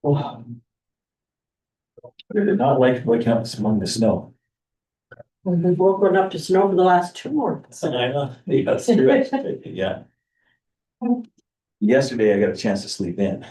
Oh, I did not like waking up among the snow. We've woken up to snow for the last 2 months. I know, yes, yeah. Yesterday I got a chance to sleep in.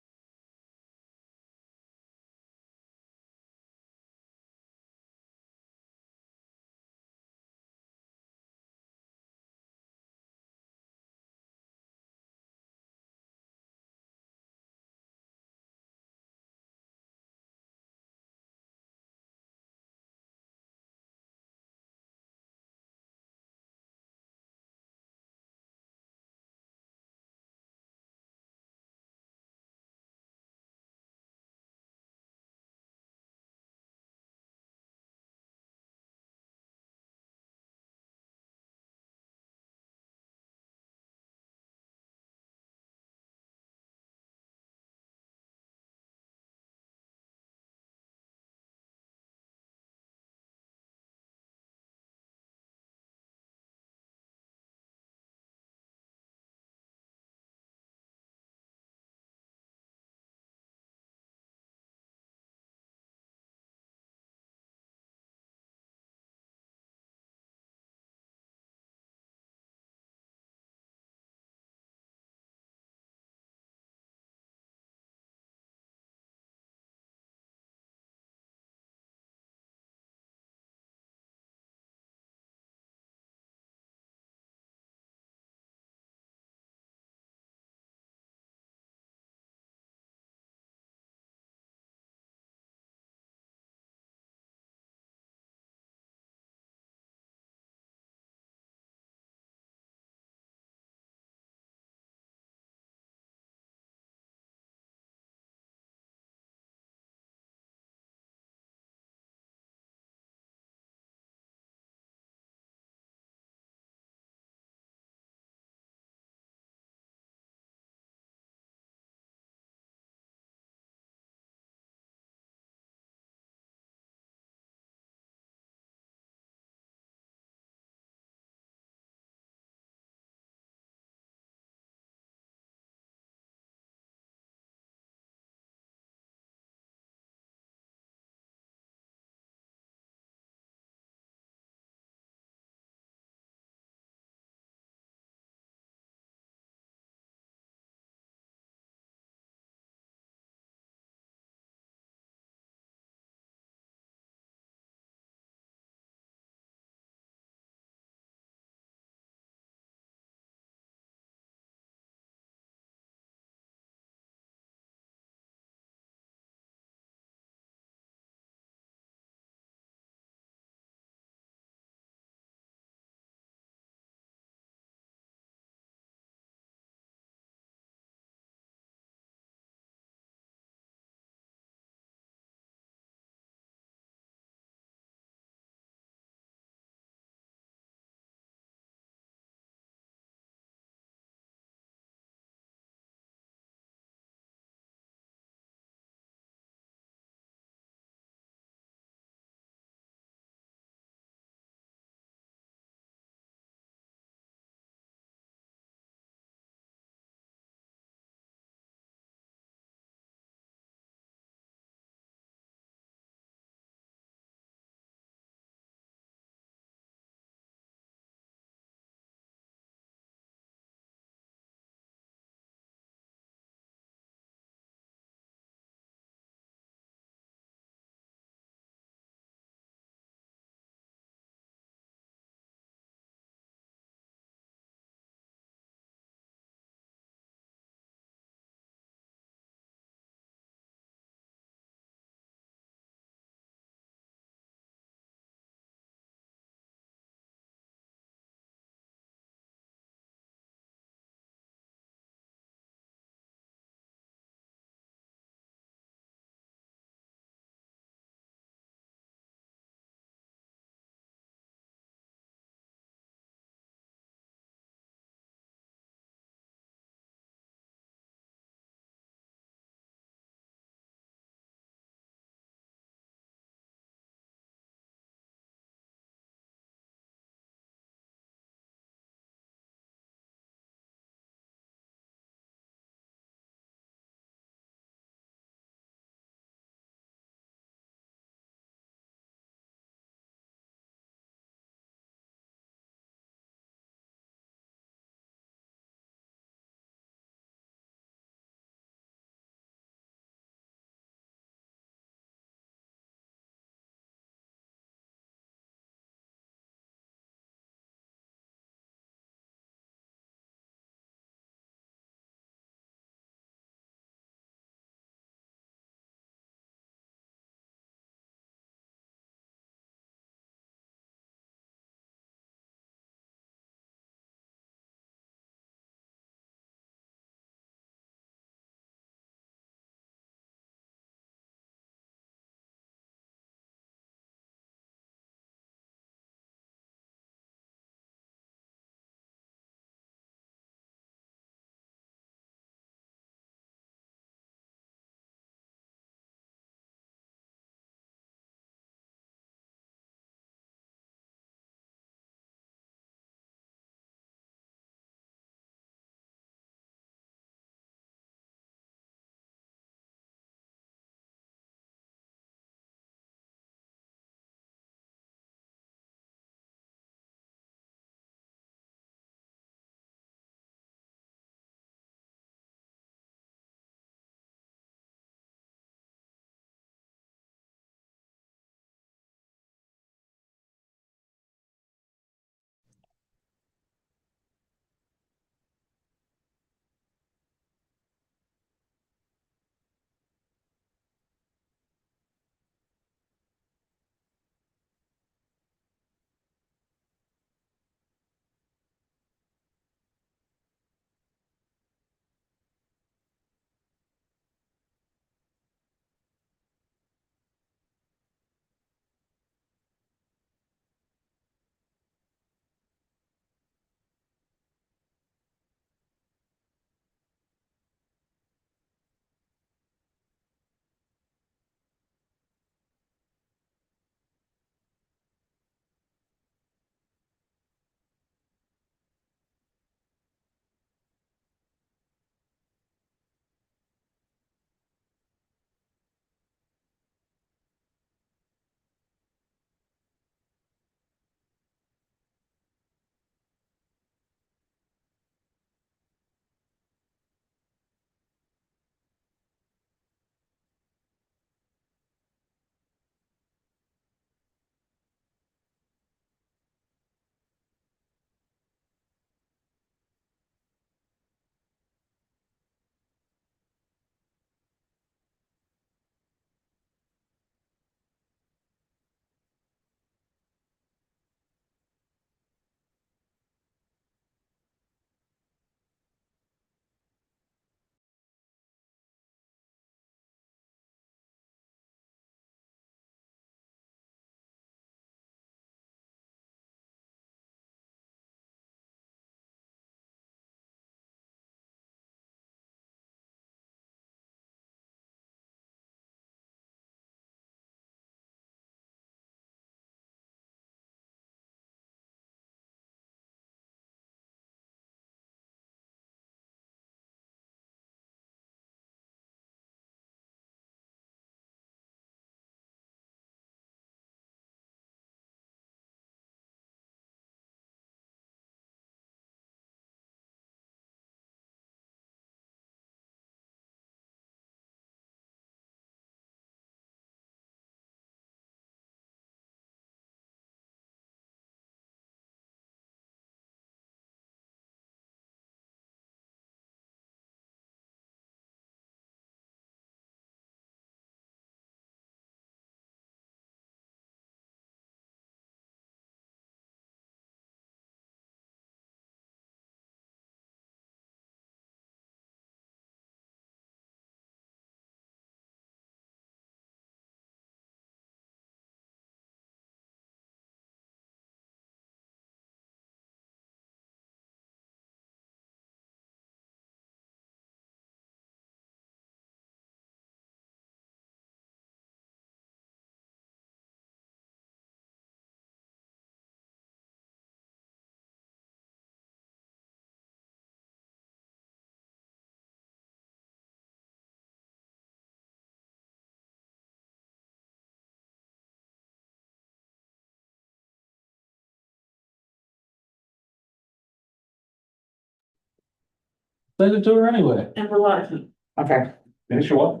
Send it to her anyway. And we're live. Okay, Finish your what?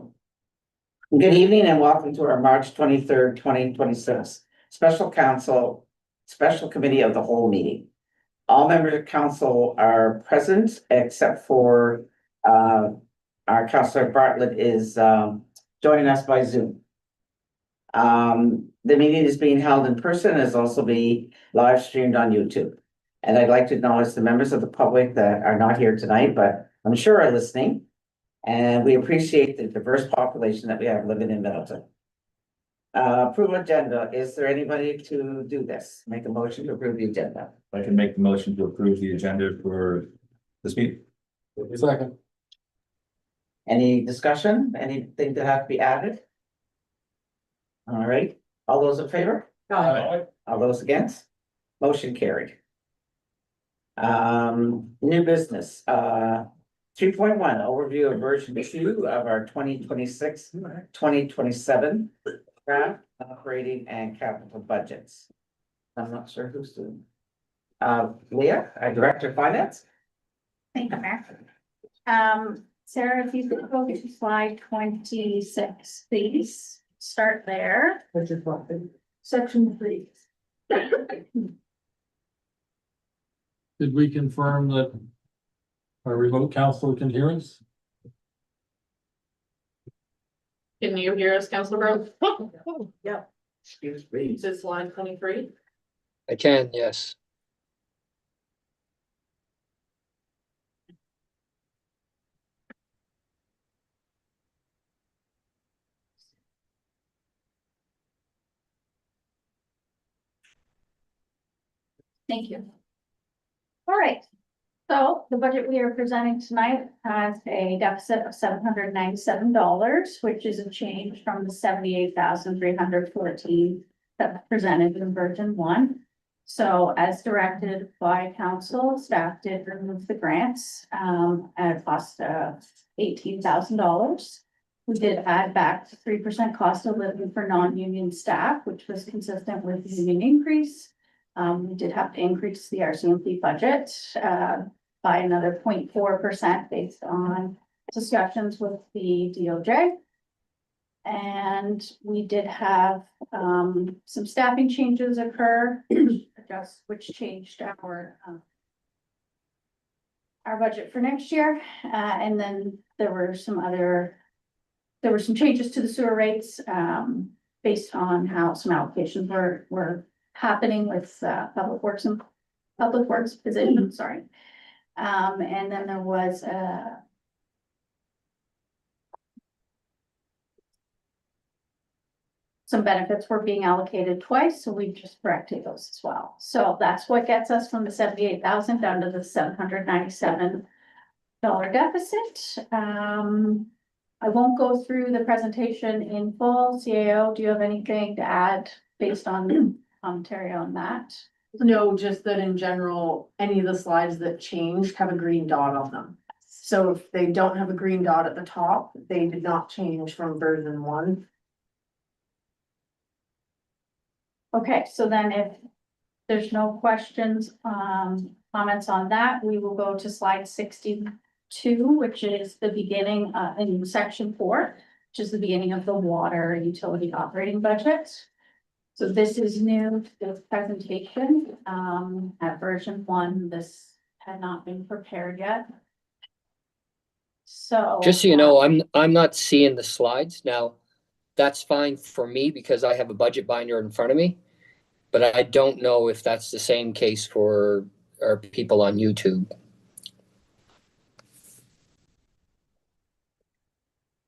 good evening and welcome to our March 23rd, 2026 Special Council, Special Committee of the Whole meeting. All members of council are present except for our Councillor Bartlett is joining us by Zoom. The meeting is being held in person and is also being live streamed on YouTube. And I'd like to acknowledge the members of the public that are not here tonight, but I'm sure are listening. And we appreciate the diverse population that we have living in Middleton. Approval agenda, is there anybody to do this? Make a motion to approve the agenda. I can make the motion to approve the agenda for this meeting. Second. Any discussion, anything that have to be added? All right, all those in favor? All those against? Motion carried. New business, 3.1, overview of version 2 of our 2026-2027 draft operating and capital budgets. I'm not sure who's doing. Leah, our Director of Finance? Thank you, Mayor. Sarah, if you could go to slide 26, please. Start there. Which is what? Section 3. Did we confirm that our remote council can hear us? Can you hear us, Councilor Bro? Yep. Excuse me. Is this line 23? I can, yes. Thank you. All right. So the budget we are presenting tonight has a deficit of $797, which is a change from the $78,314 that was presented in version 1. So as directed by council, staff did remove the grants at a cost of $18,000. We did add back the 3% cost of living for non-union staff, which was consistent with the union increase. We did have to increase the RCMP budget by another 0.4% based on discussions with the DOJ. And we did have some staffing changes occur, which changed our budget for next year. And then there were some changes to the sewer rates based on how some allocations were happening with public works position, sorry. And then there was some benefits were being allocated twice, so we just corrected those as well. So that's what gets us from the 78,000 down to the $797 deficit. I won't go through the presentation in full. CAO, do you have anything to add based on commentary on that? No, just that in general, any of the slides that changed have a green dot on them. So if they don't have a green dot at the top, they did not change from version 1. Okay, so then if there's no questions, comments on that, we will go to slide 62, which is the beginning in section 4, which is the beginning of the water utility operating budget. So this is new to this presentation. At version 1, this had not been prepared yet. So Just so you know, I'm not seeing the slides now. That's fine for me because I have a budget binder in front of me. But I don't know if that's the same case for our people on YouTube.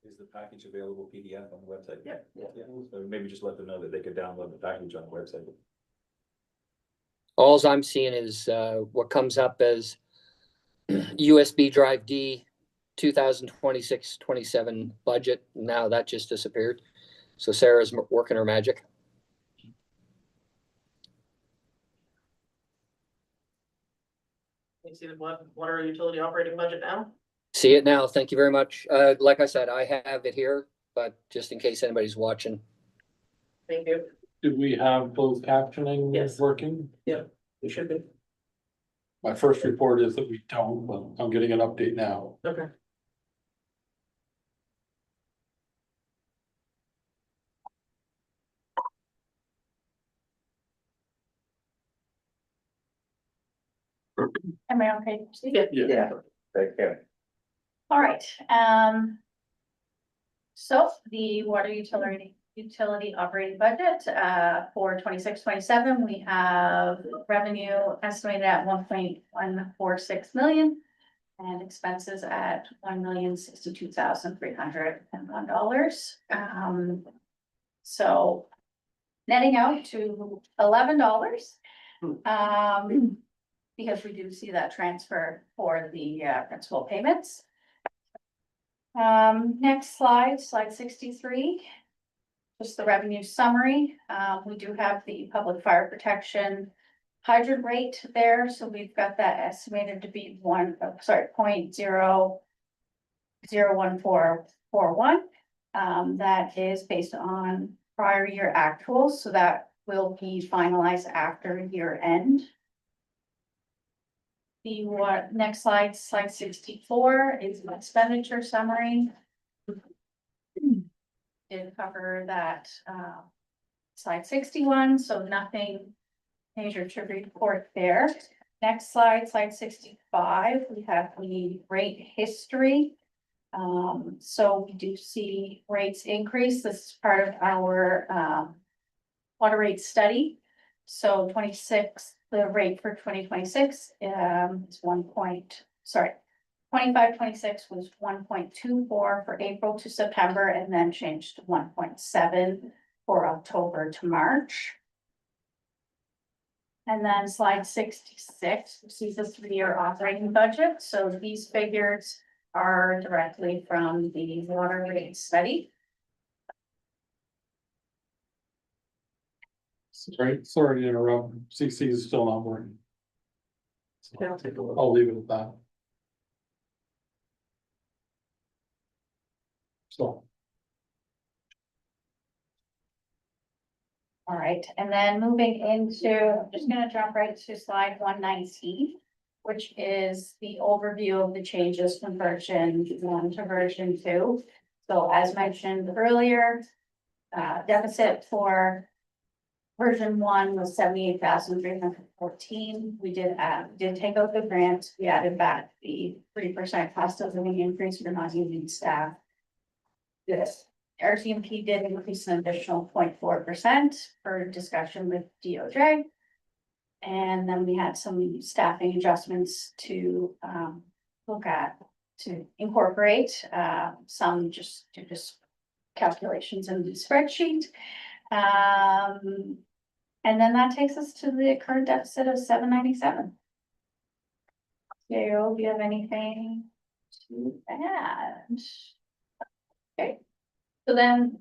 Is the package available PDF on the website? Yeah. So maybe just let them know that they could download the package on the website. Alls I'm seeing is what comes up as USB drive D 2026-27 budget. Now that just disappeared. So Sarah's working her magic. You see the water utility operating budget now? See it now. Thank you very much. Like I said, I have it here, but just in case anybody's watching. Thank you. Did we have both captioning Yes. working? We should be. My first report is that we don't, but I'm getting an update now. Okay. Am I okay? to proceed? Yeah. Okay. All right, so the water utility operating budget, for 26-27, we have revenue estimated at 1.146 million. And expenses at $1,062,301. So netting out to $11. Because we do see that transfer for the principal payments. Next slide, slide 63. Just the revenue summary. We do have the public fire protection hydrant rate there, so we've got that estimated to be 0.001441. That is based on prior year actuals, so that will be finalized after year end. Next slide, slide 64 is an expenditure summary. Did cover that, slide 61, so nothing major to report there. Next slide, slide 65, we have the rate history. So we do see rates increase. This is part of our water rate study. So the rate for 2026 is 25-26 was 1.24 for April to September, and then changed to 1.7 for October to March. And then slide 66, which is the 3-year operating budget. So these figures are directly from the water rate study. Sorry to interrupt. CC is still not working. I'll take a look. I'll leave it at that. So, All right, and then moving into, I'm just gonna jump right to slide 119, which is the overview of the changes from version 1 to version 2. So as mentioned earlier, deficit for version 1 was 78,314. We did take out the grant. We added back the 3% cost of living increase for non-union staff. This RCMP did increase an additional 0.4% for discussion with DOJ. And then we had some staffing adjustments to look at, to incorporate some just calculations in the spreadsheet. And then that takes us to the current deficit of 797. Gail, do you have anything to add? Okay, so then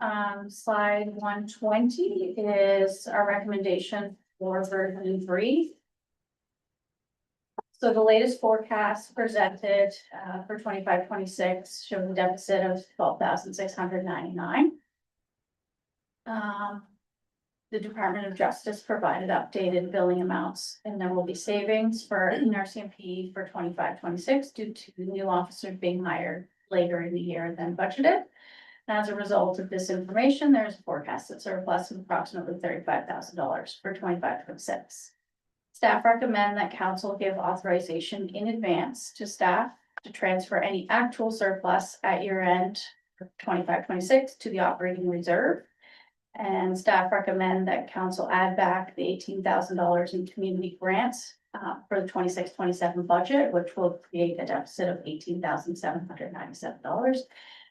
slide 120 is our recommendation for version 3. So the latest forecast presented for 25-26 showed a deficit of 12,699. The Department of Justice provided updated billing amounts, and there will be savings for NRCMP for 25-26 due to new officers being hired later in the year than budgeted. As a result of this information, there's a forecasted surplus of approximately $35,000 for 25-26. Staff recommend that council give authorization in advance to staff to transfer any actual surplus at year end for 25-26 to the operating reserve. And staff recommend that council add back the $18,000 in community grants for the 26-27 budget, which will create a deficit of $18,797.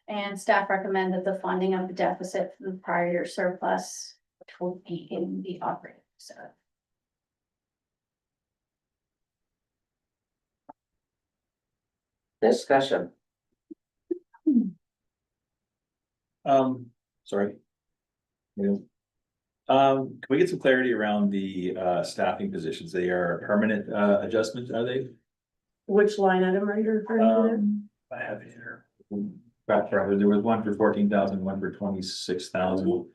And staff recommend that the funding of the deficit from the prior year surplus, which will be in the operating reserve. Discussion. Sorry. Yeah. Can we get some clarity around the staffing positions? They are permanent adjustments, are they? Which line item are you referring I have it here. There was one for 14,000, one for 26,000.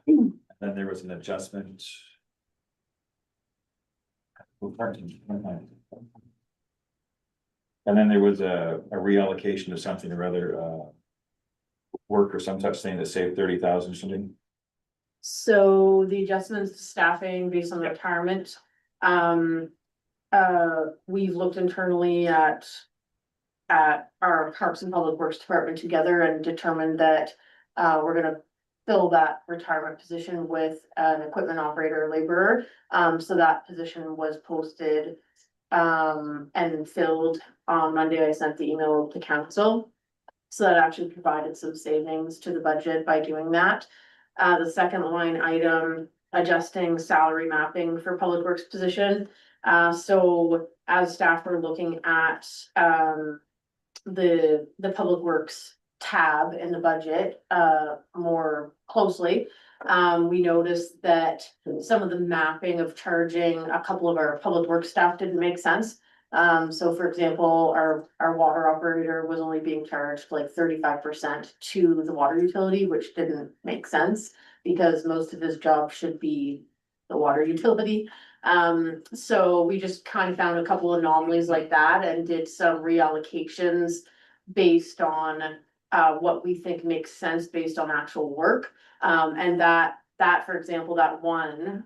Then there was an adjustment. And then there was a reallocation of something or other, work or some such thing that saved 30,000 or something. So the adjustments to staffing based on retirement, we've looked internally at our Parks and Public Works Department together and determined that, we're gonna fill that retirement position with an equipment operator laborer. So that position was posted, and filled on Monday. I sent the email to council. So that actually provided some savings to the budget by doing that. The second line item, adjusting salary mapping for public works position. So as staff were looking at, the public works tab in the budget, more closely. We noticed that some of the mapping of charging a couple of our public works staff didn't make sense. So for example, our water operator was only being charged like 35% to the water utility, which didn't make sense. Because most of his job should be the water utility. So we just kind of found a couple anomalies like that and did some reallocations based on what we think makes sense based on actual work. And that, for example, that one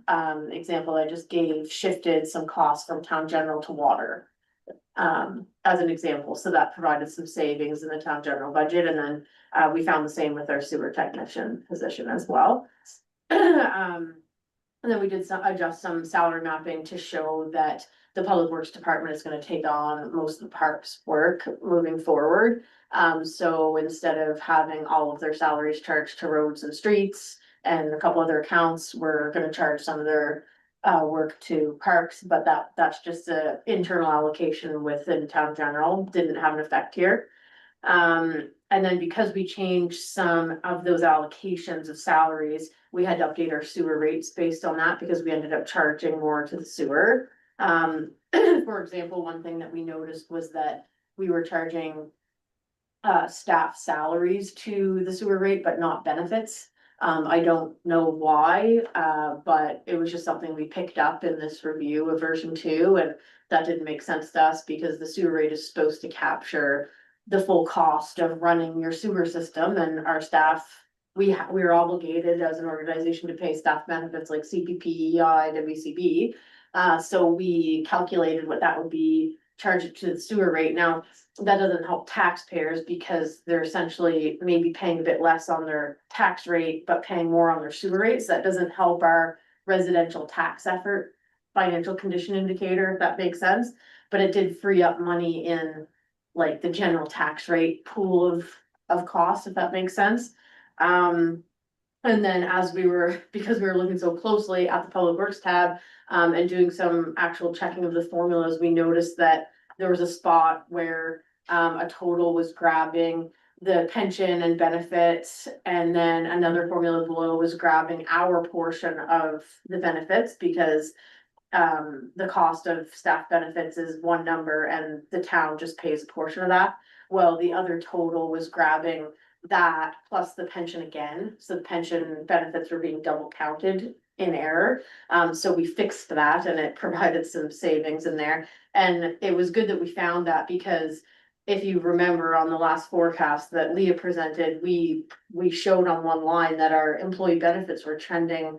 example I just gave shifted some costs from town general to water. As an example, so that provided some savings in the town general budget, and then we found the same with our sewer technician position as well. And then we did adjust some salary mapping to show that the Public Works Department is gonna take on most of the parks work moving forward. So instead of having all of their salaries charged to roads and streets and a couple other accounts, we're gonna charge some of their work to parks, but that's just a internal allocation within town general, didn't have an effect here. And then because we changed some of those allocations of salaries, we had to update our sewer rates based on that because we ended up charging more to the sewer. For example, one thing that we noticed was that we were charging staff salaries to the sewer rate, but not benefits. I don't know why, but it was just something we picked up in this review of version 2, and that didn't make sense to us because the sewer rate is supposed to capture the full cost of running your sewer system, and our staff, we're obligated as an organization to pay staff benefits like CPP, EI, WCB. So we calculated what that would be, charge it to the sewer rate. Now, that doesn't help taxpayers because they're essentially maybe paying a bit less on their tax rate, but paying more on their sewer rates. That doesn't help our residential tax effort, financial condition indicator, if that makes sense. But it did free up money in like the general tax rate pool of costs, if that makes sense. And then because we were looking so closely at the Public Works tab, and doing some actual checking of the formulas, we noticed that there was a spot where a total was grabbing the pension and benefits, and then another formula below was grabbing our portion of the benefits because the cost of staff benefits is one number and the town just pays a portion of that. Well, the other total was grabbing that plus the pension again, so the pension benefits were being double counted in error. So we fixed that and it provided some savings in there. And it was good that we found that because if you remember on the last forecast that Leah presented, we showed on one line that our employee benefits were trending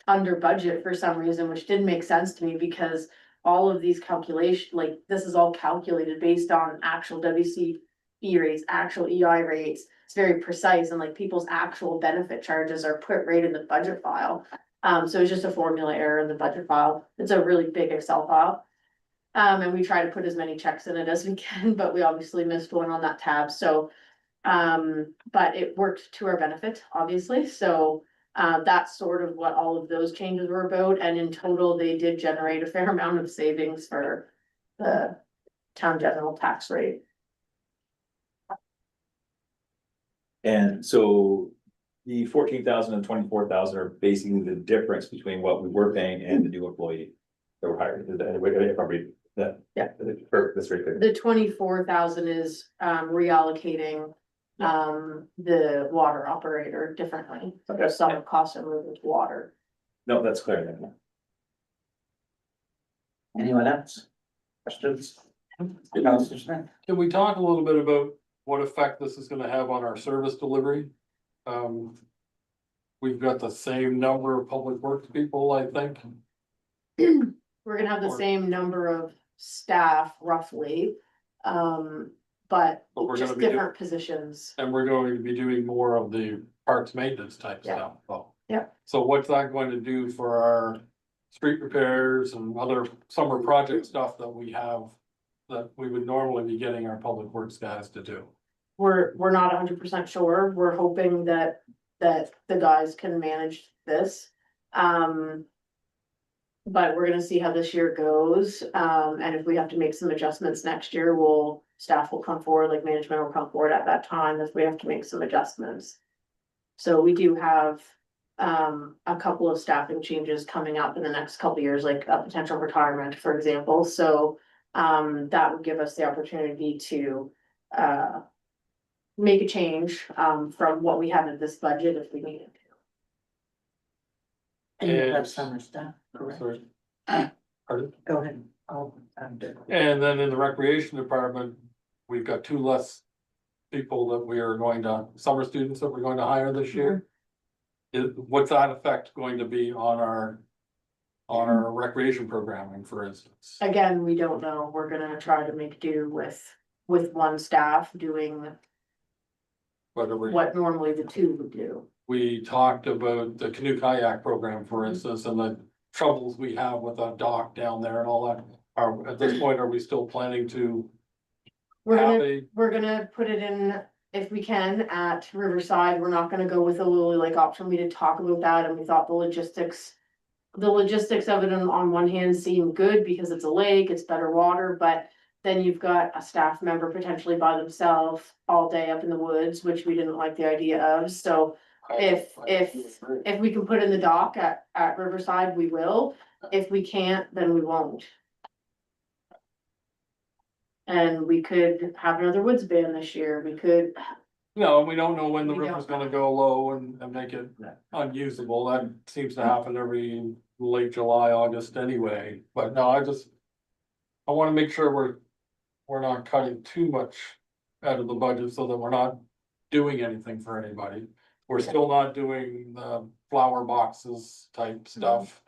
under budget for some reason, which didn't make sense to me because all of these calculations, like this is all calculated based on actual WCE rates, actual EI rates. It's very precise and like people's actual benefit charges are put right in the budget file. So it's just a formula error in the budget file. It's a really big Excel file. And we try to put as many checks in it as we can, but we obviously missed one on that tab. So, but it worked to our benefit, obviously. So that's sort of what all of those changes were about. And in total, they did generate a fair amount of savings for the town general tax rate. And so the 14,000 and 24,000 are basically the difference between what we were paying and the new employee that were hired. Is that probably that? Yeah. Perfect, that's very clear. The 24,000 is reallocating the water operator differently. Okay. Some costs are moving to water. No, that's clear then. Anyone else? Questions? Counselor Smith. Can we talk a little bit about what effect this is gonna have on our service delivery? We've got the same number of public works people, I think. We're gonna have the Or- same number of staff roughly, but But we're just gonna be doing- different positions. And we're going to be doing more of the parks maintenance type Yeah. stuff. Oh. Yep. So what's that going to do for our street repairs and other summer project stuff that we have? That we would normally be getting our public works guys to do? We're not 100% sure. We're hoping that the guys can manage this. But we're gonna see how this year goes, and if we have to make some adjustments next year, staff will come forward, like management will come forward at that time if we have to make some adjustments. So we do have a couple of staffing changes coming up in the next couple of years, like a potential retirement, for example, so that would give us the opportunity to make a change from what we have in this budget if we needed to. And you have And- summer stuff, correct? Sorry. Pardon? Go ahead. I'm good. And then in the recreation department, we've got two less people that we are going to, summer students that we're going to hire this year. What's that effect going to be on our recreation programming, for instance? Again, we don't know. We're gonna try to make do with one staff doing Whether we, what normally the two would do. we talked about the canoe kayak program, for instance, and the troubles we have with a dock down there and all that. Are, at this point, are we still planning to We're have gonna, a, we're gonna put it in, if we can, at Riverside. We're not gonna go with the Lily Lake option. We did talk about that and we thought the logistics of it on one hand seemed good because it's a lake, it's better water, but then you've got a staff member potentially by themselves all day up in the woods, which we didn't like the idea of, so if we can put in the dock at Riverside, we will. If we can't, then we won't. And we could have another woods ban this year. We could, No, and we don't know when the We river's don't. gonna go low and make it unusable. That seems to happen every late July, August anyway. But no, I wanna make sure we're not cutting too much out of the budget so that we're not doing anything for anybody. We're still not doing the flower boxes type stuff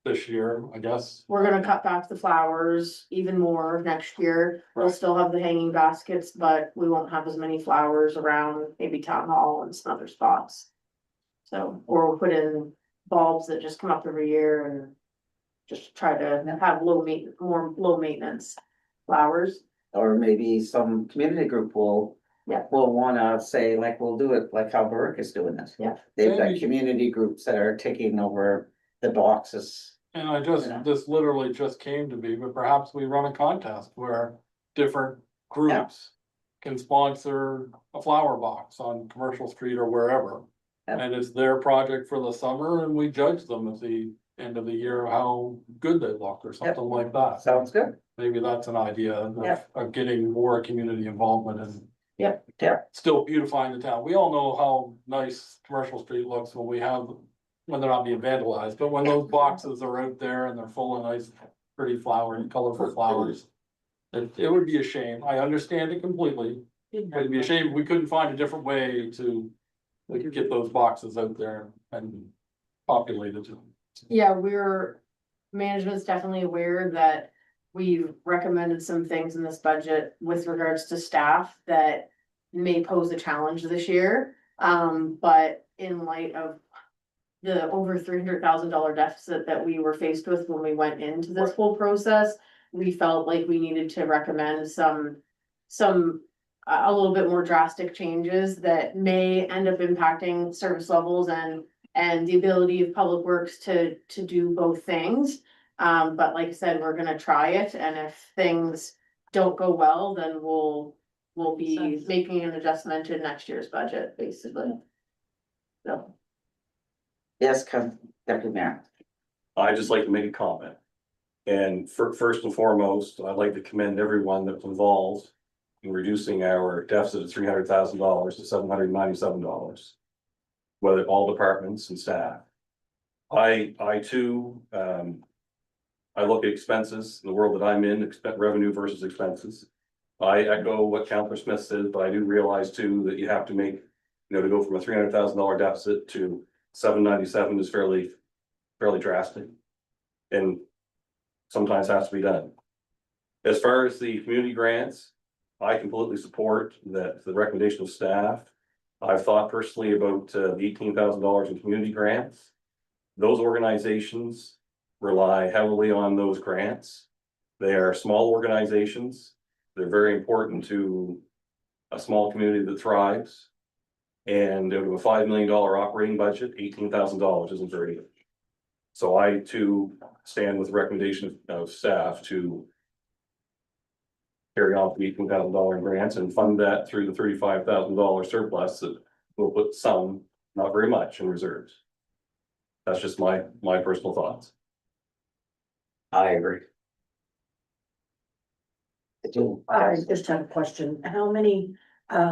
this year, I guess. we're gonna cut back the flowers even more next year. We'll Right. still have the hanging baskets, but we won't have as many flowers around maybe town hall and some other spots. So, or we'll put in bulbs that just come up every year and just try to have more low maintenance flowers. Or maybe some community group will. Yeah. Will wanna say, like, we'll do it like how Berwick is doing this. Yeah. They've got Maybe. community groups that are taking over the boxes. And Yeah. this literally just came to be, but perhaps we run a contest where different groups can sponsor a flower box on Commercial Street or wherever. Yeah. And it's their project for the summer and we judge them at the end of the year, how good they look or something like that. Sounds good. Maybe that's an idea Yeah. of getting more community involvement and Yeah, still beautifying the town. We all know how nice Commercial Street looks when they're not being vandalized, but when those boxes are out there and they're full of nice, pretty flowers, colorful flowers. It would be a shame. I understand it completely. It'd be a shame if we couldn't find a different way to get those boxes out there and populated. Yeah, management's definitely aware that we've recommended some things in this budget with regards to staff that may pose a challenge this year. But in light of the over $300,000 deficit that we were faced with when we went into this whole process, we felt like we needed to recommend a little bit more drastic changes that may end up impacting service levels and the ability of Public Works to do both things. But like I said, we're gonna try it, and if things don't go well, then we'll be making an adjustment in next year's budget, basically. So, yes, Deputy Mayor. I'd just like to make a comment. And first and foremost, I'd like to commend everyone that was involved in reducing our deficit of $300,000 to $797. Whether all departments and staff. I too, I look at expenses, in the world that I'm in, expect revenue versus expenses. I echo what Counselor Smith said, but I do realize too that you have to make, to go from a $300,000 deficit to 797 is fairly drastic. And sometimes has to be done. As far as the community grants, I completely support that, the recommendation of staff. I've thought personally about the $18,000 in community grants. Those organizations rely heavily on those grants. They are small organizations. They're very important to a small community that thrives. And out of a $5 million operating budget, $18,000 isn't very good. So I too stand with the recommendation of staff to carry on the $18,000 grants and fund that through the $35,000 surplus that will put some, not very much, in reserves. That's just my personal thoughts. I agree. I do. I just have a question. How many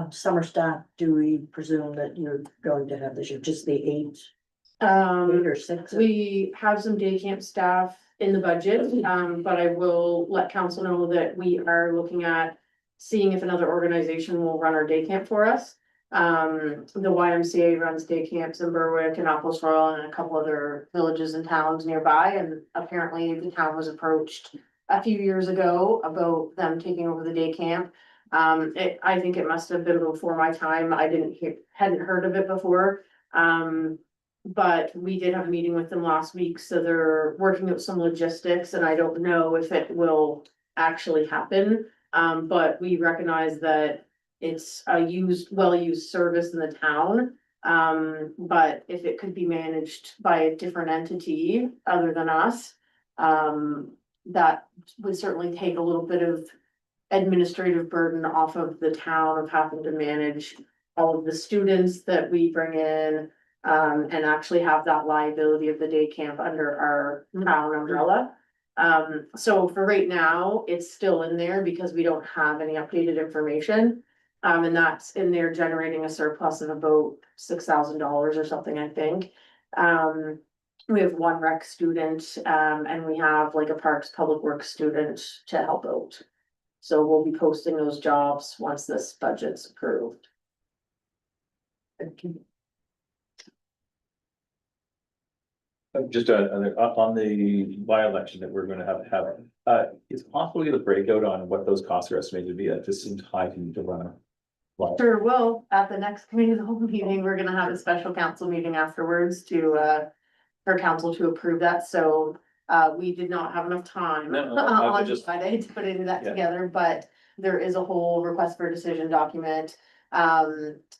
summer staff do we presume that you're going to have this year? Just the eight or six? We have some day camp staff in the budget, but I will let council know that we are looking at seeing if another organization will run our day camp for us. The YMCA runs day camps in Berwick and Apples Royal and a couple other villages and towns nearby, and apparently the town was approached a few years ago about them taking over the day camp. I think it must have been before my time. I hadn't heard of it before. But we did have a meeting with them last week, so they're working out some logistics, and I don't know if it will actually happen. But we recognize that it's a well-used service in the town. But if it could be managed by a different entity other than us, that would certainly take a little bit of administrative burden off of the town of having to manage all of the students that we bring in. And actually have that liability of the day camp under our town umbrella. So for right now, it's still in there because we don't have any updated information. And that's in there generating a surplus of about $6,000 or something, I think. We have one rec student, and we have like a Parks Public Works student to help out. So we'll be posting those jobs once this budget's approved. Just on the by-election that we're gonna have, it's possible to get a breakout on what those costs are estimated to be. That just seems high to run. Sure will. At the next committee of the whole meeting, we're gonna have a special council meeting afterwards to, for council to approve that, so. We did not have enough time No, I would on just- Friday to put any of that Yeah. together, but there is a whole request for a decision document.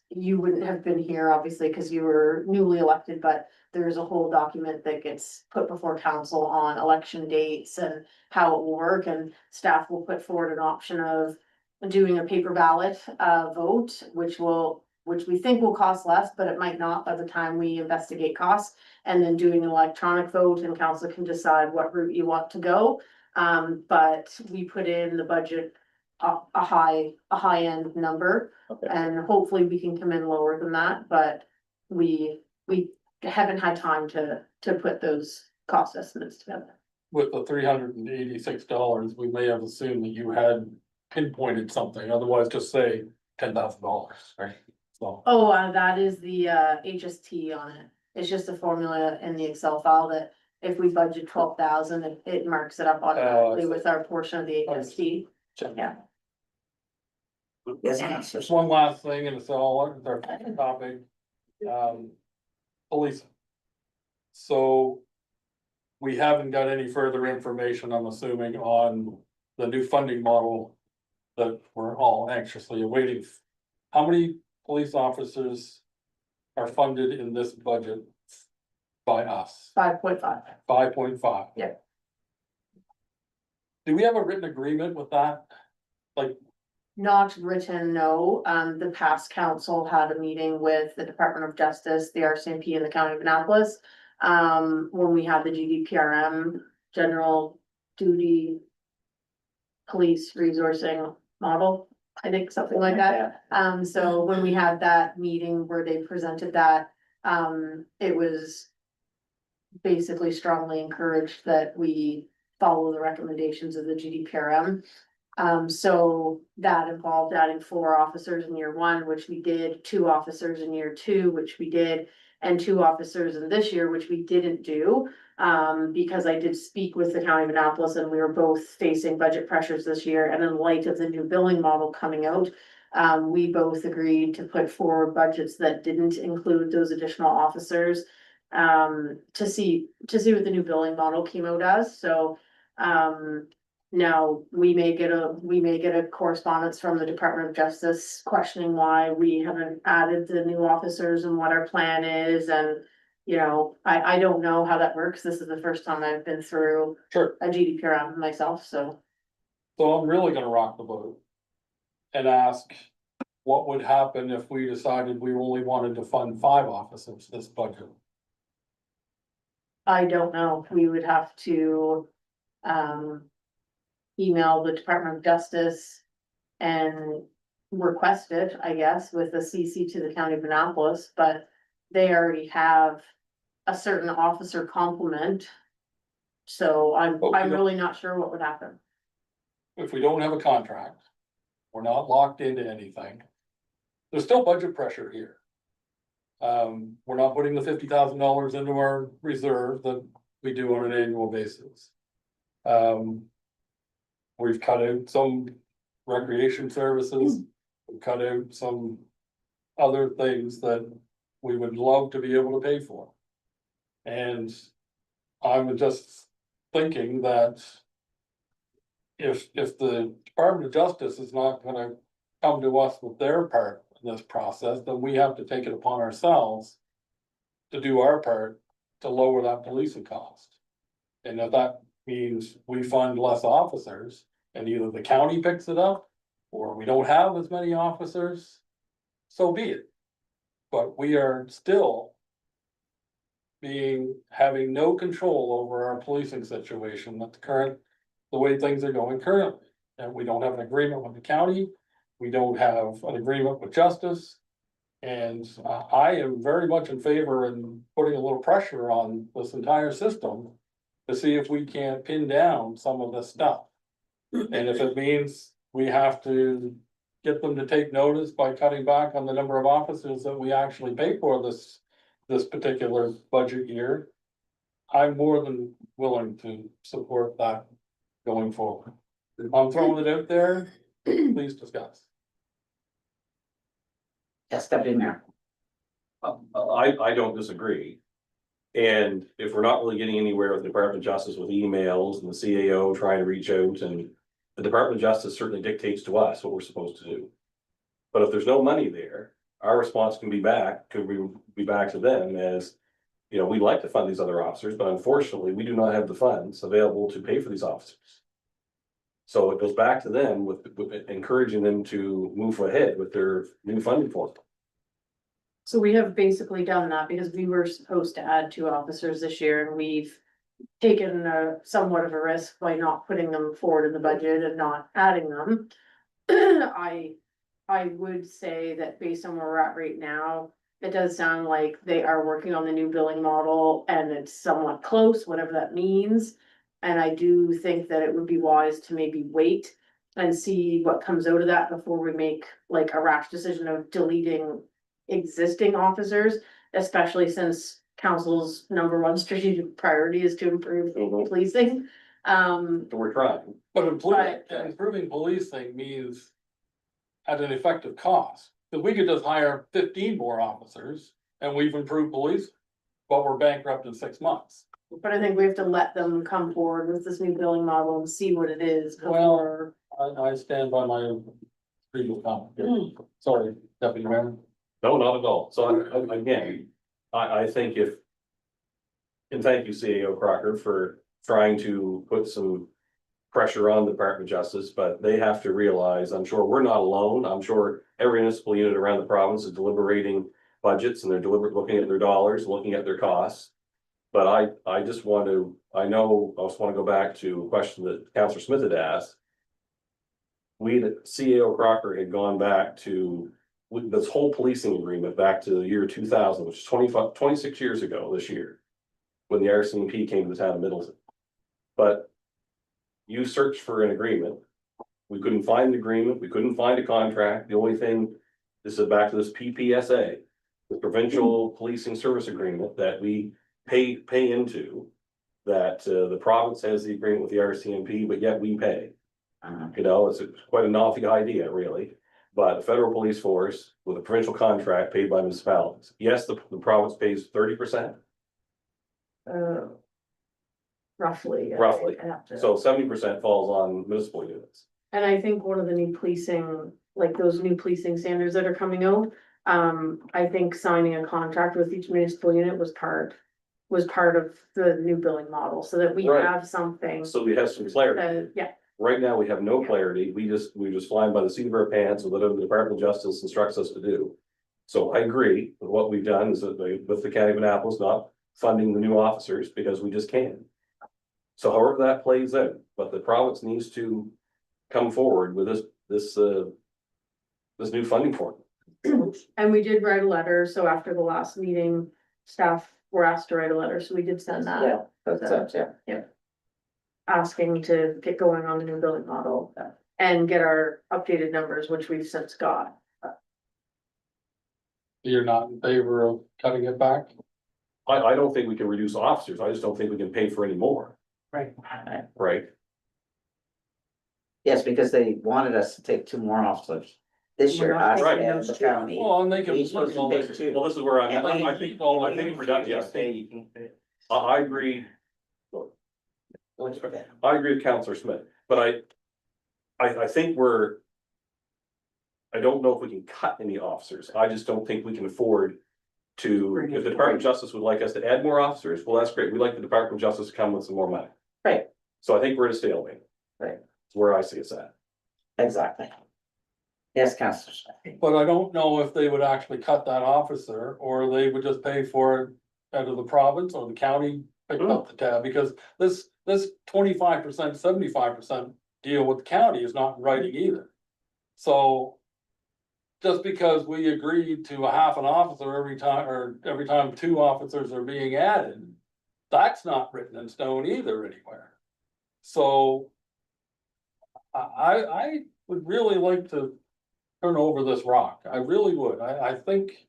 You wouldn't have been here, obviously, because you were newly elected, but there's a whole document that gets put before council on election dates and how it will work, and staff will put forward an option of doing a paper ballot, vote, which we think will cost less, but it might not by the time we investigate costs. And then doing an electronic vote, and council can decide what route you want to go. But we put in the budget a high end number. Okay. And hopefully we can come in lower than that, but we haven't had time to put those cost estimates together. With the $386, we may have assumed that you had pinpointed something, otherwise just say $10,000, right? So, Oh, that is the HST on it. It's just a formula in the Excel file that if we budget 12,000, it marks it up automatically see. with our portion of the HST. Yeah. Yes, there's one last thing, and it's all, our topic, police. So we haven't got any further information, I'm assuming, on the new funding model that we're all anxiously awaiting. How many police officers are funded in this budget by us? 5.5. 5.5. Yeah. Do we have a written agreement with that? Like, Not written, no. The past council had a meeting with the Department of Justice, the RCMP and the County of Annapolis. When we had the GDPRM, General Duty Police Resourcing Model, I think something like that. So when we had that meeting where they presented that, it was basically strongly encouraged that we follow the recommendations of the GDPRM. So that involved adding 4 officers in year 1, which we did, 2 officers in year 2, which we did, and 2 officers in this year, which we didn't do. Because I did speak with the county of Annapolis and we were both facing budget pressures this year, and in light of the new billing model coming out. We both agreed to put forward budgets that didn't include those additional officers. To see what the new billing model came out as, so. Now, we may get a correspondence from the Department of Justice questioning why we haven't added the new officers and what our plan is, and. You know, I don't know how that works, this is the first time I've been through Sure. a GDPR myself, so. So I'm really gonna rock the boat. And ask, what would happen if we decided we only wanted to fund 5 officers this budget? I don't know, we would have to, email the Department of Justice and request it, I guess, with a CC to the County of Annapolis, but they already have a certain officer complement. So I'm But we don't- really not sure what would happen. If we don't have a contract, we're not locked into anything. There's still budget pressure here. We're not putting the $50,000 into our reserve that we do on an annual basis. We've cut out some recreation services, we've cut out some other things that we would love to be able to pay for. And I'm just thinking that if the Department of Justice is not gonna come to us with their part in this process, then we have to take it upon ourselves to do our part to lower that policing cost. And if that means we fund less officers and either the county picks it up or we don't have as many officers, so be it. But we are still having no control over our policing situation at the way things are going currently. And we don't have an agreement with the county, we don't have an agreement with justice. And I am very much in favor in putting a little pressure on this entire system to see if we can pin down some of this stuff. And if it means we have to get them to take notice by cutting back on the number of officers that we actually pay for this particular budget year, I'm more than willing to support that going forward. I'm throwing it out there, please discuss. Yes, Deputy Mayor. I don't disagree. And if we're not really getting anywhere with the Department of Justice with emails and the CAO trying to reach out, and the Department of Justice certainly dictates to us what we're supposed to do. But if there's no money there, our response could be back to them as, you know, we'd like to fund these other officers, but unfortunately, we do not have the funds available to pay for these officers. So it goes back to them with encouraging them to move ahead with their new funding formula. So we have basically done that because we were supposed to add 2 officers this year and we've taken somewhat of a risk by not putting them forward in the budget and not adding them. I would say that based on where we're at right now, it does sound like they are working on the new billing model and it's somewhat close, whatever that means. And I do think that it would be wise to maybe wait and see what comes out of that before we make like a rash decision of deleting existing officers, especially since council's #1 strategic priority is to improve policing. So we're trying. But improving policing means at an effective cost, because we could just hire 15 more officers and we've improved police, but we're bankrupt in 6 months. But I think we have to let them come forward with this new billing model and see what it is Well- before. I stand by my previous comment. Sorry, Deputy Mayor. No, not at all. So again, I think and thank you, CAO Crocker, for trying to put some pressure on the Department of Justice, but they have to realize, I'm sure we're not alone. I'm sure every municipal unit around the province is deliberating budgets and they're looking at their dollars, looking at their costs. But I just want to go back to a question that Councillor Smith had asked. The CAO Crocker had gone back to this whole policing agreement back to the year 2000, which is 26 years ago this year, when the RCMP came to the town of Middleton. But you searched for an agreement. We couldn't find an agreement, we couldn't find a contract, the only thing, this is back to this PPSA. The Provincial Policing Service Agreement that we pay into. That the province has the agreement with the RCMP, but yet we pay. You know, it's quite a novel idea, really. But the federal police force with a provincial contract paid by municipalities. Yes, the province pays 30%, Roughly. Roughly. I have to- so 70% falls on municipal units. And I think one of the new policing, like those new policing standards that are coming out, I think signing a contract with each municipal unit was part of the new billing model, so that we Right. have something. So we have some clarity. Yeah, Right now, we have no Yeah. clarity. We just flying by the seat of our pants with whatever the Department of Justice instructs us to do. So I agree with what we've done is that with the County of Annapolis not funding the new officers because we just can't. So however that plays out, but the province needs to come forward with this new funding form. and we did write a letter, so after the last meeting, staff were asked to write a letter, so we did send that. Yeah, that's it, yeah. Asking to get going on the new billing model and get our updated numbers, which we've since got. You're not in favor of cutting it back? I don't think we can reduce officers. I just don't think we can pay for any more, Right. right? Yes, because they wanted us to take 2 more officers this We're year, not us taking and those the 2. county. Well, and they can. Each one can take 2. Well, this is where I And we- think I agree. I agree with Counselor Smith, but I think I don't know if we can cut any officers. I just don't think we can afford to, if the Department of Justice would like us to add more officers, well, that's great. We'd like the Department of Justice to come with some more money. Right. So I think we're at a stalemate. Right. It's where I see it's at. Exactly. Yes, Councillor Smith. But I don't know if they would actually cut that officer, or they would just pay for it out of the province or the county picked up the tab, because this 25%, 75% deal with the county is not in writing either. So just because we agreed to a half an officer every time 2 officers are being added, that's not written in stone either anywhere. So I would really like to turn over this rock. I really would. I think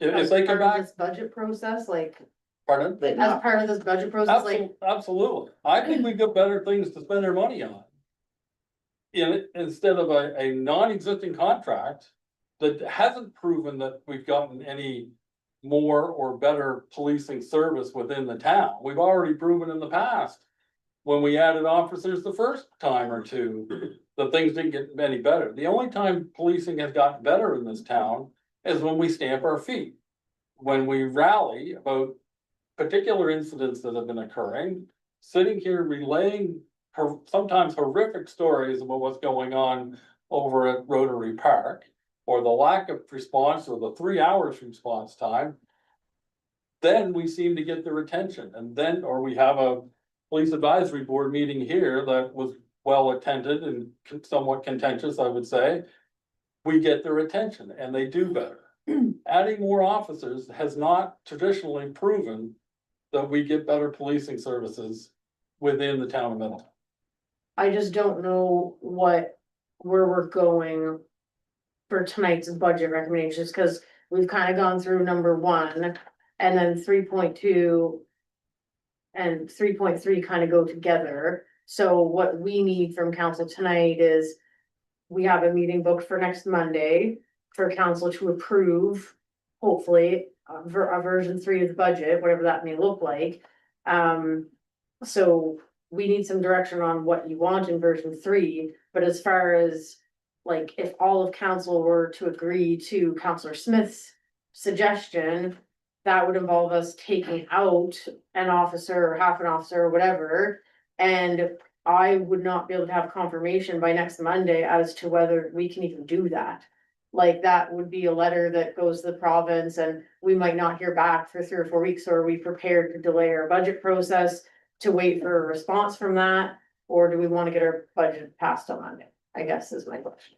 if they come Part of back, this budget process, like, pardon? But as not, part of this budget process, like, Absolutely. I think we've got better things to spend our money on. Instead of a non-existing contract that hasn't proven that we've gotten any more or better policing service within the town. We've already proven in the past, when we added officers the first time or two, that things didn't get any better. The only time policing has gotten better in this town is when we stamp our feet. When we rally about particular incidents that have been occurring, sitting here relaying sometimes horrific stories about what's going on over at Rotary Park, or the lack of response, or the 3 hours response time, then we seem to get their attention. And then, or we have a police advisory board meeting here that was well attended and somewhat contentious, I would say. We get their attention and they do better. Adding more officers has not traditionally proven that we get better policing services within the town of Middleton. I just don't know where we're going for tonight's budget recommendations, cause we've kind of gone through number 1 and then 3.2 and 3.3 kind of go together. So what we need from council tonight is we have a meeting booked for next Monday for council to approve, hopefully, a version 3 of the budget, whatever that may look like. So we need some direction on what you want in version 3, but as far as like, if all of council were to agree to Councillor Smith's suggestion, that would involve us taking out an officer or half an officer or whatever. And I would not be able to have confirmation by next Monday as to whether we can even do that. Like, that would be a letter that goes to the province and we might not hear back for 3 or 4 weeks. So are we prepared to delay our budget process to wait for a response from that? Or do we want to get our budget passed on Monday? I guess is my question.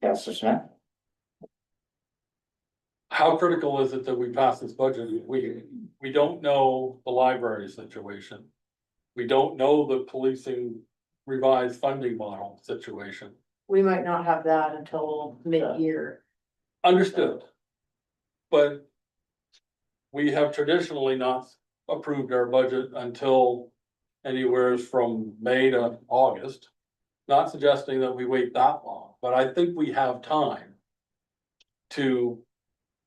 Councillor Smith. How critical is it that we pass this budget? We don't know the library situation. We don't know the policing revised funding model situation. We might not have that until mid-year. Understood. But we have traditionally not approved our budget until anywhere from May to August. Not suggesting that we wait that long, but I think we have time to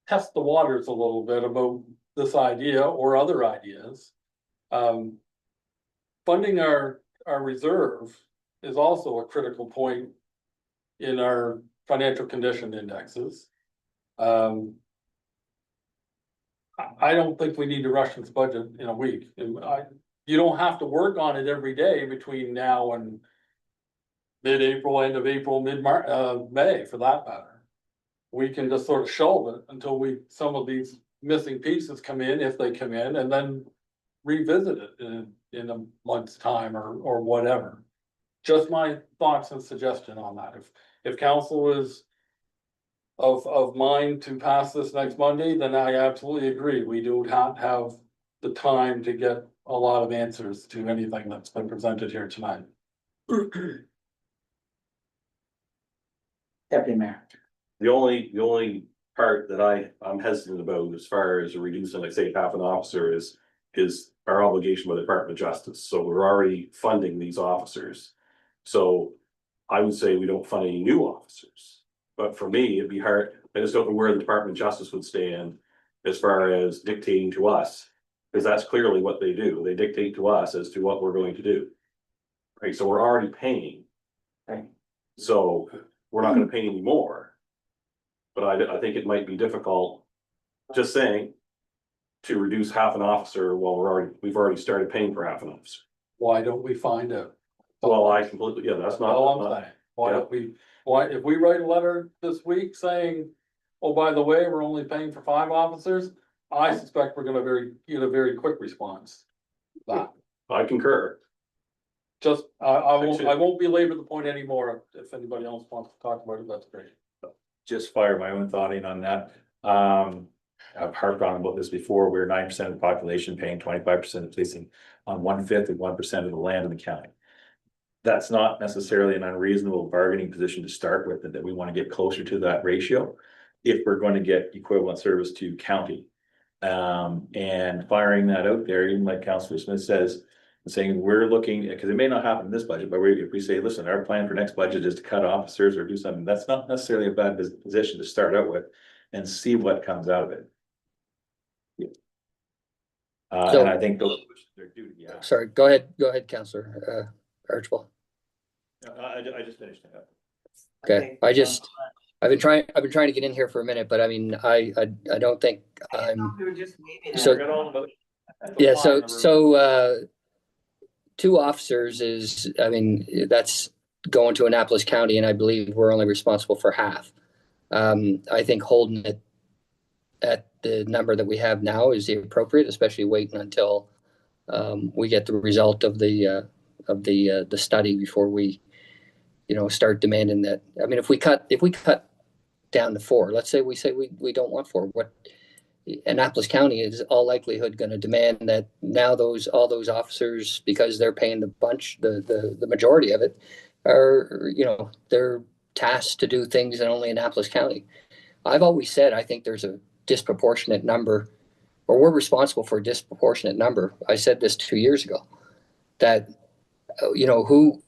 test the waters a little bit about this idea or other ideas. Funding our reserve is also a critical point in our financial condition indexes. I don't think we need to rush this budget in a week. You don't have to work on it every day between now and mid-April, end of April, May for that matter. We can just sort of shelve it until some of these missing pieces come in, if they come in, and then revisit it in a month's time or whatever. Just my thoughts and suggestion on that. If council is of mind to pass this next Monday, then I absolutely agree. We do not have the time to get a lot of answers to anything that's been presented here tonight. Deputy Mayor. The only part that I'm hesitant about as far as reducing, like say, half an officer is our obligation with the Department of Justice. So we're already funding these officers. So I would say we don't fund any new officers. But for me, it'd be hard. I just don't know where the Department of Justice would stand as far as dictating to us. Because that's clearly what they do. They dictate to us as to what we're going to do. Right, so we're already paying. Right. So we're not gonna pay any more. But I think it might be difficult, just saying, to reduce half an officer while we've already started paying for half an officer. Why don't we find out? Well, I completely, yeah, that's not. All I'm saying, if we write a letter this week saying, oh, by the way, we're only paying for 5 officers, I suspect we're gonna get a very quick response. That, I concur. just, I won't belabor the point anymore. If anybody else wants to talk about it, that's great. Just fire my own thought in on that. I've harped on about this before. We're 9% of the population paying 25% of policing on 1/5 of 1% of the land in the county. That's not necessarily an unreasonable bargaining position to start with, that we want to get closer to that ratio. If we're going to get equivalent service to county. And firing that out there, even like Councillor Smith says, saying we're looking, because it may not happen in this budget, but if we say, listen, our plan for next budget is to cut officers or do something, that's not necessarily a bad position to start out with and see what comes out of it. And I think those they're due to be asked. Sorry, go ahead, Councillor Archibald. I just finished that. Okay, I've been trying to get in here for a minute, but I mean, I don't think I'm, We were just waiting. So- yeah, so 2 officers is, I mean, that's going to Annapolis County, and I believe we're only responsible for half. I think holding it at the number that we have now is appropriate, especially waiting until we get the result of the study before we, start demanding that. I mean, if we cut down to 4, let's say we don't want 4, what Annapolis County is all likelihood going to demand that now all those officers, because they're paying the majority of it, are, they're tasked to do things in only Annapolis County. I've always said I think there's a disproportionate number, or we're responsible for a disproportionate number. I said this 2 years ago, that who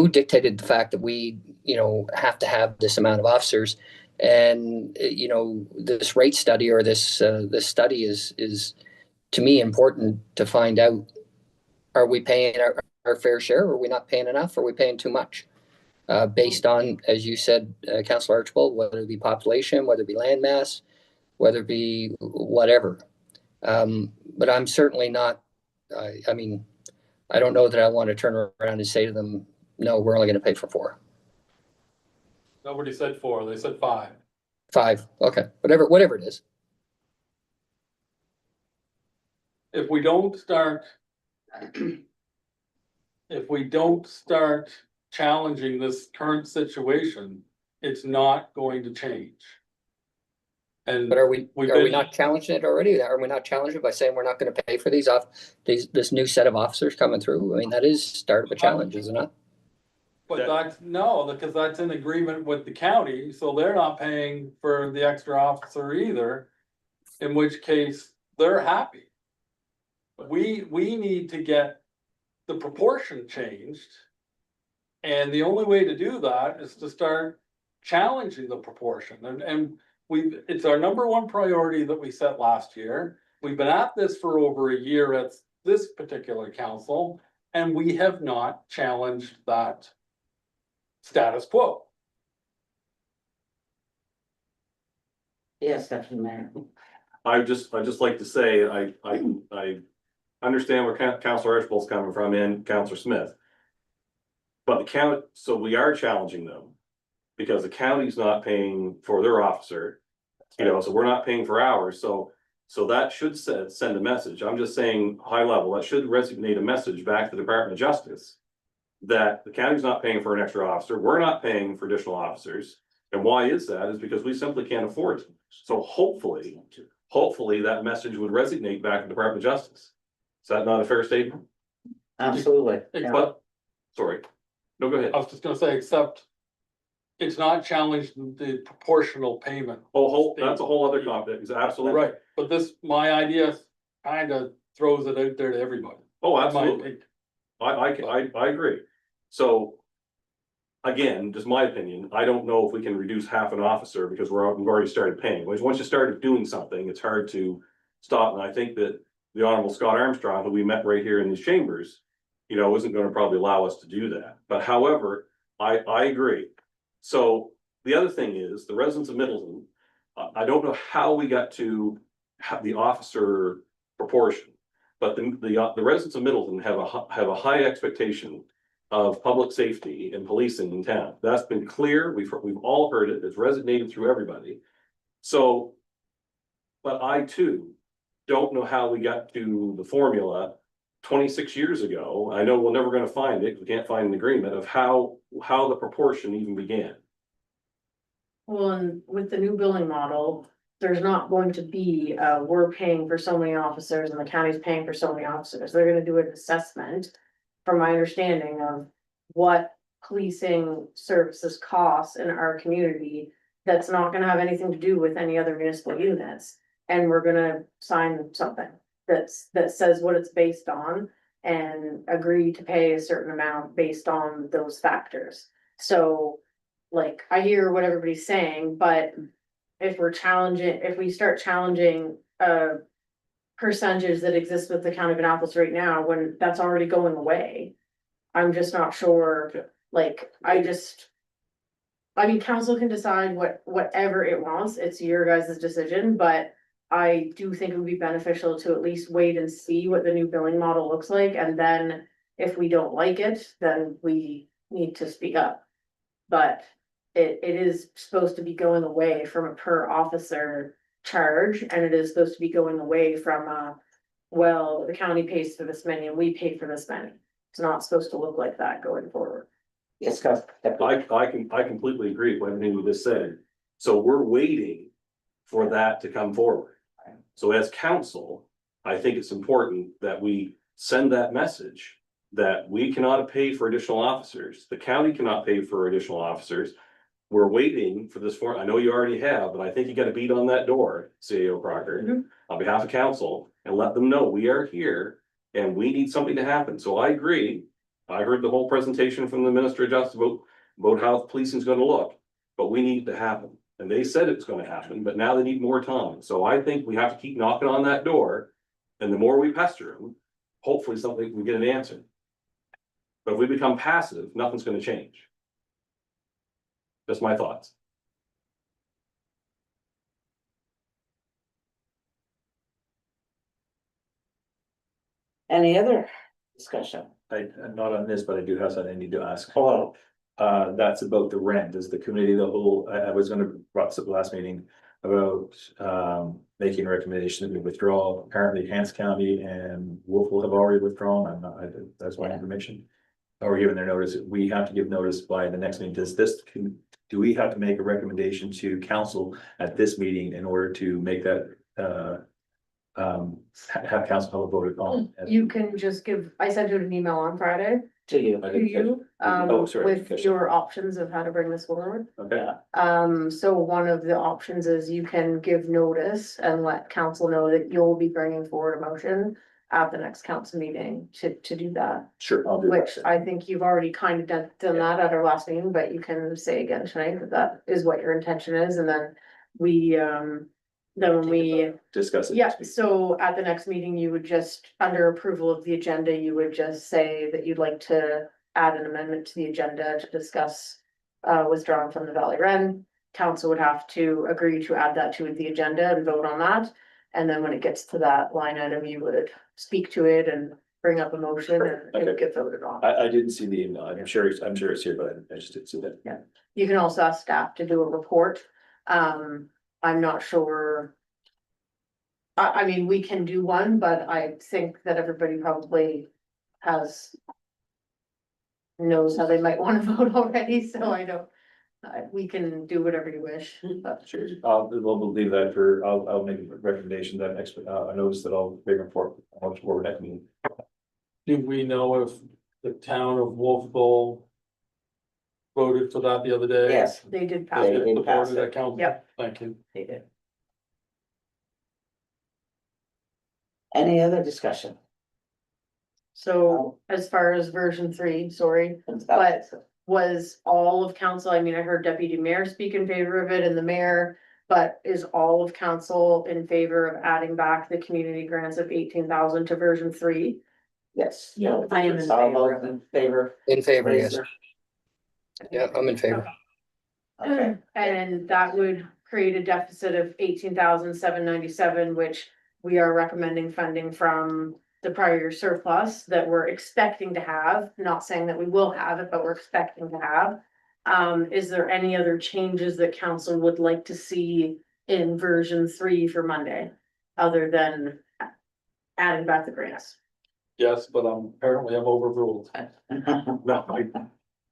dictated the fact that we have to have this amount of officers. And this rate study or this study is to me important to find out: are we paying our fair share? Or are we not paying enough? Or are we paying too much? Based on, as you said, Councillor Archibald, whether it be population, whether it be land mass, whether it be whatever. But I'm certainly not. I mean, I don't know that I want to turn around and say to them, "No, we're only going to pay for 4." Nobody said 4, they said 5. 5, okay, whatever it is. If we don't start challenging this current situation, it's not going to change. And But are we not challenging it already? Are we not challenging it by saying we're not going to pay for this new set of officers coming through? I mean, that is start of a challenge, isn't it? But because that's in agreement with the county, so they're not paying for the extra officer either. In which case, they're happy. We need to get the proportion changed. And the only way to do that is to start challenging the proportion, and it's our number one priority that we set last year. We've been at this for over a year at this particular council, and we have not challenged that status quo. Yes, Deputy Mayor. I just like to say, I understand where Councilor Archibald's coming from and Councilor Smith. But the county, so we are challenging them because the county's not paying for their officer, you know, so we're not paying for ours, so that should send a message. I'm just saying, high level, that should resonate a message back to the Department of Justice that the county's not paying for an extra officer, we're not paying for additional officers. And why is that? Is because we simply can't afford it. So hopefully that message would resonate back to the Department of Justice. Is that not a fair statement? Absolutely. Yeah. But, sorry, no, go ahead. I was just gonna say, except it's not challenged the proportional payment. Oh, that's a whole other topic, is absolutely. Right, but my idea kind of throws it out there to everybody. Oh, in my absolutely. opinion. I agree. So. Again, just my opinion, I don't know if we can reduce half an officer because we've already started paying. Once you started doing something, it's hard to stop. And I think that the Honorable Scott Armstrong, who we met right here in these chambers, you know, isn't gonna probably allow us to do that. But however, I agree. So the other thing is, the residents of Middleton, I don't know how we got to have the officer proportion. But the residents of Middleton have a high expectation of public safety and policing in town. That's been clear. We've all heard it. It's resonated through everybody. So, but I too don't know how we got to the formula 26 years ago. I know we're never going to find it. We can't find an agreement of how the proportion even began. Well, and with the new billing model, there's not going to be, we're paying for so many officers and the county's paying for so many officers. They're gonna do an assessment. From my understanding of what policing services cost in our community, that's not gonna have anything to do with any other municipal units. And we're gonna sign something that says what it's based on and agree to pay a certain amount based on those factors. So, like, I hear what everybody's saying, but if we start challenging percentages that exist with the county of Annapolis right now, when that's already going away. I'm just not sure, like, I mean, council can decide whatever it wants, it's your guys' decision, but I do think it would be beneficial to at least wait and see what the new billing model looks like, and then if we don't like it, then we need to speak up. But it is supposed to be going away from a per officer charge, and it is supposed to be going away from well, the county pays for this many and we pay for this many. It's not supposed to look like that going forward. Yes, Scott. I completely agree with everything you just said. So we're waiting for that to come forward. So as council, I think it's important that we send that message that we cannot pay for additional officers. The county cannot pay for additional officers. We're waiting for this form. I know you already have, but I think you got to beat on that door, CAO Crocker, on behalf of council, and let them know we are here and we need something to happen. So I agree. I heard the whole presentation from the Minister of Justice about how policing is going to look, but we need it to happen. And they said it's going to happen, but now they need more time. So I think we have to keep knocking on that door. And the more we pester them, hopefully something we get an answer. But if we become passive, nothing's going to change. That's my thoughts. Any other discussion? I'm not on this, but I do have something I need to ask. Hello. That's about the rent. Is the committee, the whole, I was gonna brought this up last meeting about, making a recommendation that we withdraw. Apparently Hants County and Wolfville have already withdrawn. I'm not, that's my information. Or given their notice, we have to give notice by the next meeting. Do we have to make a recommendation to council at this meeting in order to make that, have council voted on? You can just I sent you an email on Friday to you. I To didn't catch- you, Oh, sorry, with catch that. your options of how to bring this forward. Okay, So one of the options is you can give notice and let council know that you'll be bringing forward a motion at the next council meeting to do that. sure, I'll do Which that. I think you've already kind of done that at our last meeting, but you can say again tonight that that is what your intention is, and then then when we. Discuss it. Yeah, next week. so at the next meeting, you would just, under approval of the agenda, you would just say that you'd like to add an amendment to the agenda to discuss. Withdrawing from the Valley Ren, council would have to agree to add that to the agenda and vote on that. And then when it gets to that line item, you would speak to it and bring up a motion and it would Okay. get voted on. I didn't see the email. I'm sure it's here, but I just didn't see that. You can also ask staff to do a report. I'm not sure. I mean, we can do one, but I think that everybody probably has. Knows how they might wanna vote already, so I don't, we can do whatever you wish, but. Sure, we'll leave that for, I'll make a recommendation that next, I notice that I'll bring a report, for next meeting. Do we know if the town of Wolfville voted for that the other day? Yes, They did pass They it. did pass Supported it. that council? Yep. Thank you. they did. Any other discussion? So as far as version 3, sorry, But- was all of council, I mean, I heard deputy mayor speak in favor of it and the mayor. But is all of council in favor of adding back the community grants of 18,000 to version 3? Yes. Yeah, I am in All favor those of in favor? In favor, raise yes. their- Yeah, I'm in favor. Okay, And that would create a deficit of 18,797, which we are recommending funding from the prior year surplus that we're expecting to have, not saying that we will have it, but we're expecting to have. Is there any other changes that council would like to see in version 3 for Monday? Other than adding back the grants? Yes, but apparently I'm overruled. No,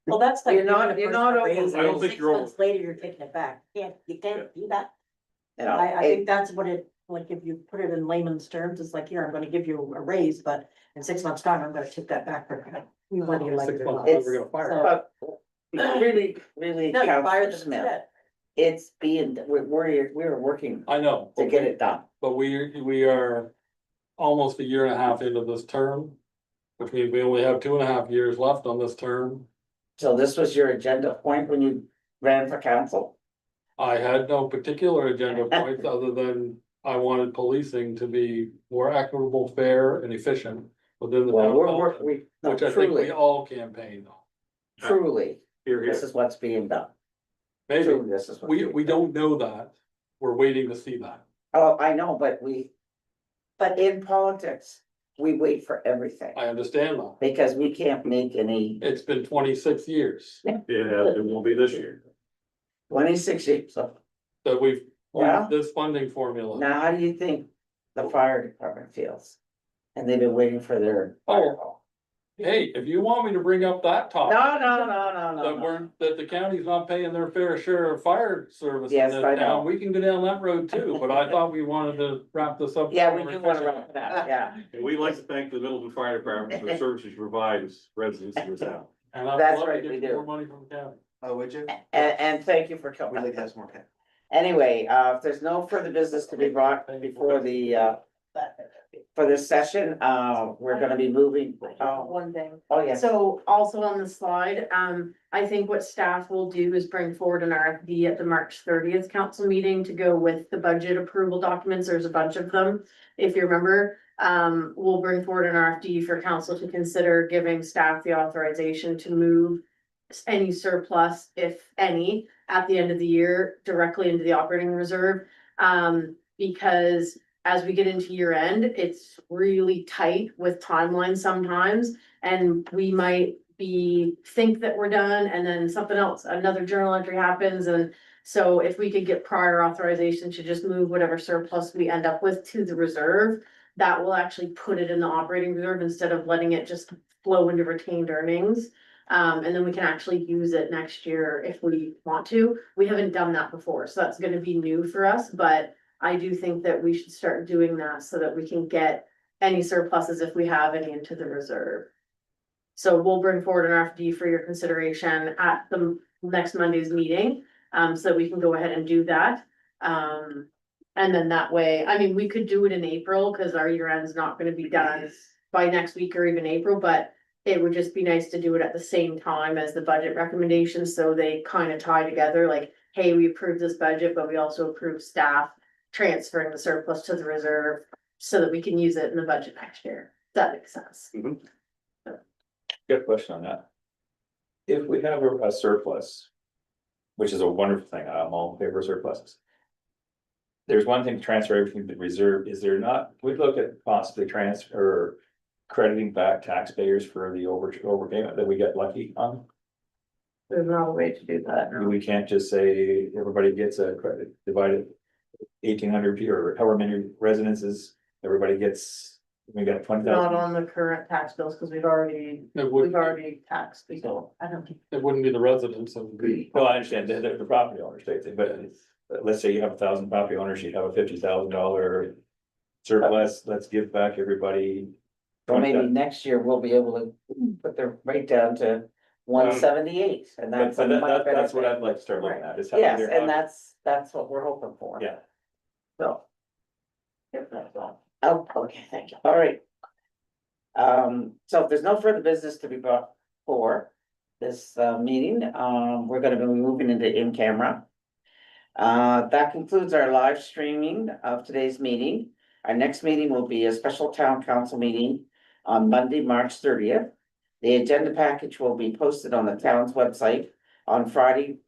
Well, that's like. You're not- giving a you're person not a raise over- and I don't think 6 you're over. months later, you're taking it back. You can't do that. You know, I it- think that's what it, like, if you put it in layman's terms, it's like, here, I'm gonna give you a raise, but in 6 months' time, I'm gonna take that back for you, whether you like it 6 or months, not. later, we're gonna fire. So- But really, No, you fire Councilor them Smith, instead. it's being, we're working I know, to get it done. but we are almost a year and a half into this term. Which means we only have 2.5 years left on this term. So this was your agenda point when you ran for council? I had no particular agenda points other than I wanted policing to be more equitable, fair and efficient within the Well, town. we're, of Alton, we, no, Which I think we truly, all campaign on. truly, here, this is what's being done. Maybe, Truly, this is. what's we being done. don't know that. We're waiting to see that. Oh, I know, but in politics, we wait for everything, I understand that. because we can't make any It's been 26 years yeah, it won't be this year. 26 years. So that we've Well- used this funding formula. now, how do you think the fire department feels? And they've been waiting for their fire hall. Hey, if you want me to bring up that topic. No, no, That the county's not paying their fair share of fire service in Yes, this I know. town, we can go down that road too, but I thought we wanted to wrap this up. Yeah, we do wanna wrap that, yeah. And we'd like to thank the Middleton Fire Department for the services you provide as residents of this town. And I'd That's love to right, get we do. more money from the county. Oh, would you? And thank you for coming. Anyway, if there's no further business to be brought before for this session, we're gonna be moving, One thing. oh, yes. So also on the slide, I think what staff will do is bring forward an RFD at the March 30th council meeting to go with the budget approval documents. There's a bunch of them. If you remember, we'll bring forward an RFD for council to consider giving staff the authorization to move any surplus, if any, at the end of the year directly into the operating reserve. Because as we get into year end, it's really tight with timelines sometimes. And we might think that we're done and then something else, another journal entry happens. And so if we could get prior authorization to just move whatever surplus we end up with to the reserve, that will actually put it in the operating reserve instead of letting it just flow into retained earnings. And then we can actually use it next year if we want to. We haven't done that before, so that's gonna be new for us, but I do think that we should start doing that so that we can get any surpluses if we have any into the reserve. So we'll bring forward an RFD for your consideration at the next Monday's meeting, so that we can go ahead and do that. And then that way, I mean, we could do it in April, cause our year end's not gonna be done by next week or even April, but it would just be nice to do it at the same time as the budget recommendations, so they kind of tie together, like, hey, we approved this budget, but we also approved staff transferring the surplus to the reserve so that we can use it in the budget next year. That makes sense. Good question on that. If we have a surplus, which is a wonderful thing, I'm all in favor of surpluses. There's one thing to transfer everything to reserve, is there not, we look at possibly transfer, crediting back taxpayers for the overpayment that we get lucky on? There's no way to do that. We can't just say everybody gets a credit divided 1,800 or however many residences, everybody gets, we got 20,000. Not on the current tax bills, cause we've already taxed people. I don't think. It wouldn't be the residents of. No, I understand the property owner state thing, but let's say you have 1,000 property owners, you'd have a $50,000 surplus, let's give back everybody. Well, maybe next year we'll be able to put the rate down to 178, and But that's. a much better that's what thing. I'd like to start looking at, is how Yes, they're and not- that's what we're hoping for. Yeah. So. Yep, that's all. Oh, okay, thank you. All right. So if there's no further business to be brought for this meeting, we're gonna be moving into in camera. That concludes our live streaming of today's meeting. Our next meeting will be a special town council meeting on Monday, March 30th. The agenda package will be posted on the town's website on Friday,